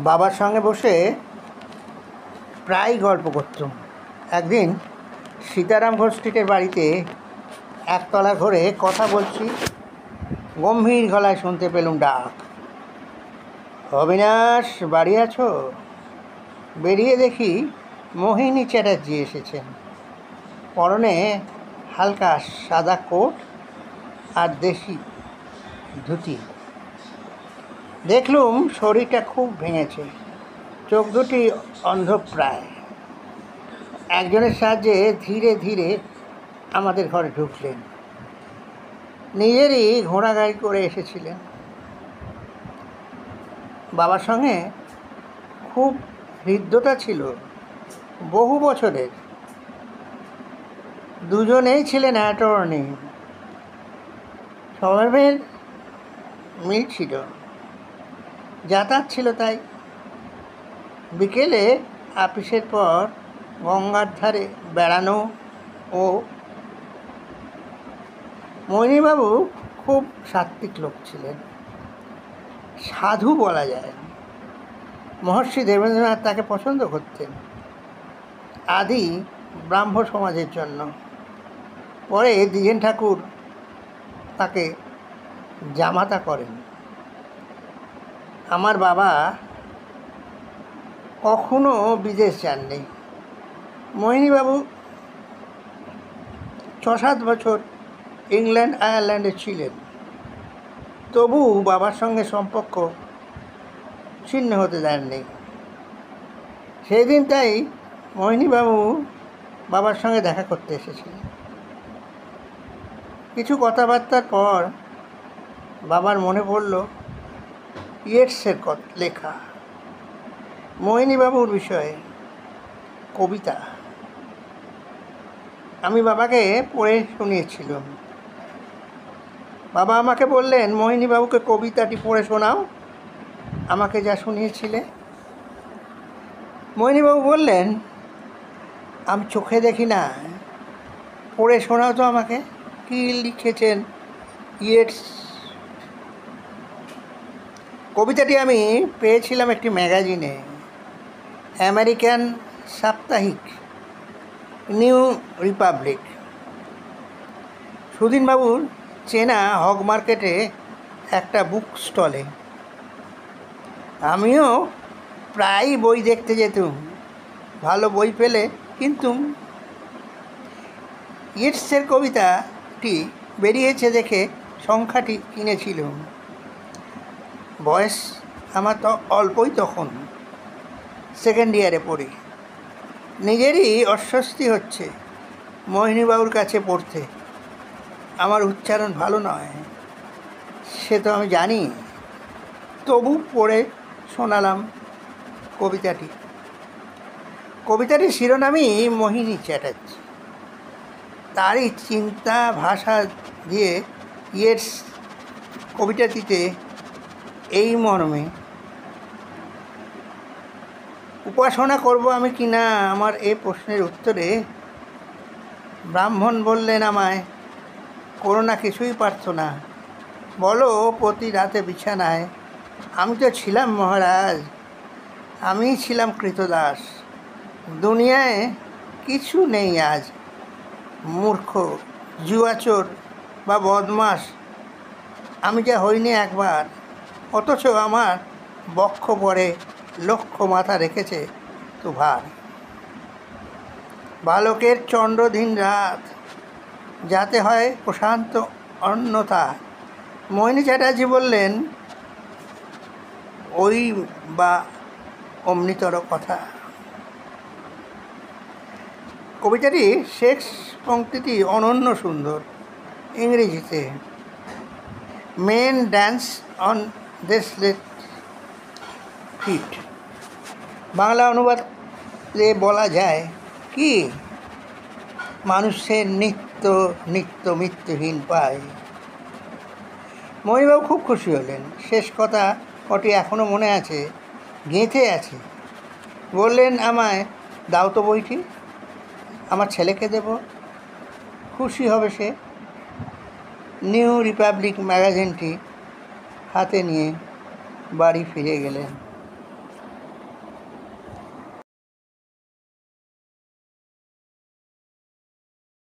বাবার সঙ্গে বসে প্রায় গল্প করতাম। একদিন সীতারাম ঘোষ স্ট্রিটের বাড়িতে একতলা ঘরে কথা বলছি, গম্ভীর গলায় শুনতে পেলুম ডাক, অবিনাশ, বাড়ি আছো? বেরিয়ে দেখি মোহিনী চ্যাটার্জি এসেছেন। পরনে হালকা সাদা কোট আর দেশি ধুতি। দেখলুম শরীরটা খুব ভেঙেছে, চোখ দুটি অন্ধপ্রায়। একজনের সাহায্যে ধীরে ধীরে আমাদের ঘরে ঢুকলেন। নিজেরই ঘোড়া গাড়ি করে এসেছিলেন। বাবার সঙ্গে খুব হৃদ্যতা ছিল, বহু বছরের। দুজনেই ছিলেন অ্যাটর্নি। স্বভাবের মিল ছিল, যাতায়াত ছিল তাই। বিকেলে আপিসের পর গঙ্গার ধারে বেড়ানো। ও মোহিনীবাবু খুব সাত্ত্বিক লোক ছিলেন, সাধু বলা যায়। মহর্ষি দেবেন্দ্রনাথ তাকে পছন্দ করতেন আদি ব্রাহ্ম সমাজের জন্য। পরে দ্বিজেন ঠাকুর তাকে জামাতা করেন। আমার বাবা কখনো বিদেশ যাননি। মোহিনীবাবু 6-7 বছর ইংল্যান্ড আয়ারল্যান্ডে ছিলেন, তবু বাবার সঙ্গে সম্পর্ক ছিন্ন হতে দেননি। সেই দিন তাই মোহিনীবাবু বাবার সঙ্গে দেখা করতে এসেছিলেন। কিছু কথাবার্তার পর বাবার মনে পড়ল ইয়েটসের লেখা মোহিনীবাবুর বিষয়ে কবিতা। আমি বাবাকে পড়ে শুনিয়েছিলাম। বাবা আমাকে বললেন, মোহিনীবাবুকে কবিতাটি পড়ে শোনাও, আমাকে যা শুনিয়েছিলে। মোহিনীবাবু বললেন, আমি চোখে দেখি না, পড়ে শোনাও তো আমাকে। কী লিখেছেন ইয়েটস? কবিতাটি আমি পেয়েছিলাম একটি ম্যাগাজিনে, আমেরিকান সাপ্তাহিক নিউ রিপাবলিক। সুধীনবাবুর চেনা হগ মার্কেটে একটা বুক স্টলে। আমিও প্রায় বই দেখতে যেতুম, ভালো বই পেলে কিনতুম। ইয়েটসের কবিতাটি বেরিয়েছে দেখে সংখ্যাটি কিনেছিলাম। বয়স আমার তো অল্পই, তখন সেকেন্ড ইয়ারে পড়ি। নিজেরই অস্বস্তি হচ্ছে মোহিনীবাবুর কাছে পড়তে। আমার উচ্চারণ ভালো নয়, সে তো আমি জানি, তবু পড়ে শোনালাম কবিতাটি। কবিতাটির শিরোনামই মোহিনী চ্যাটার্জি। তারই চিন্তা ভাষা দিয়ে ইয়েটস কবিতাটিতে এই মর্মে, উপাসনা করব আমি কি না, আমার এ প্রশ্নের উত্তরে ব্রাহ্মণ বললেন আমায়, করো না, কিছুই পারত না, বলো প্রতি রাতে বিছানায়। আমি তো ছিলাম মহারাজ, আমি ছিলাম কৃতদাস, দুনিয়ায় কিছু নেই আজ। মূর্খ, জুয়াচোর বা বদমাস আমি যা হইনি একবার, অথচ আমার বক্ষ পরে লক্ষ মাথা রেখেছে তো ভার। বালকের চন্দ্রদিন রাত যাতে হয় প্রশান্ত অন্যথা। মোহিনী চ্যাটার্জি বললেন, ওই বা অমনিতর কথা। কবিতাটি শেষ পংক্তিটি অনন্য সুন্দর। ইংরেজিতে, men dance on deathless feet. Bangla অনুবাদে বলা যায় কি, মানুষের নিত্য নিত্য মৃত্যুহীন পায়। মোহিনীবাবু খুব খুশি হলেন। শেষ কথা কটি এখনও মনে আছে, গেঁথে আছে। বললেন, আমায় দাও তো বইটি, আমার ছেলেকে দেব, খুশি হবে সে। নিউ রিপাবলিক ম্যাগাজিনটি হাতে নিয়ে বাড়ি ফিরে গেলেন।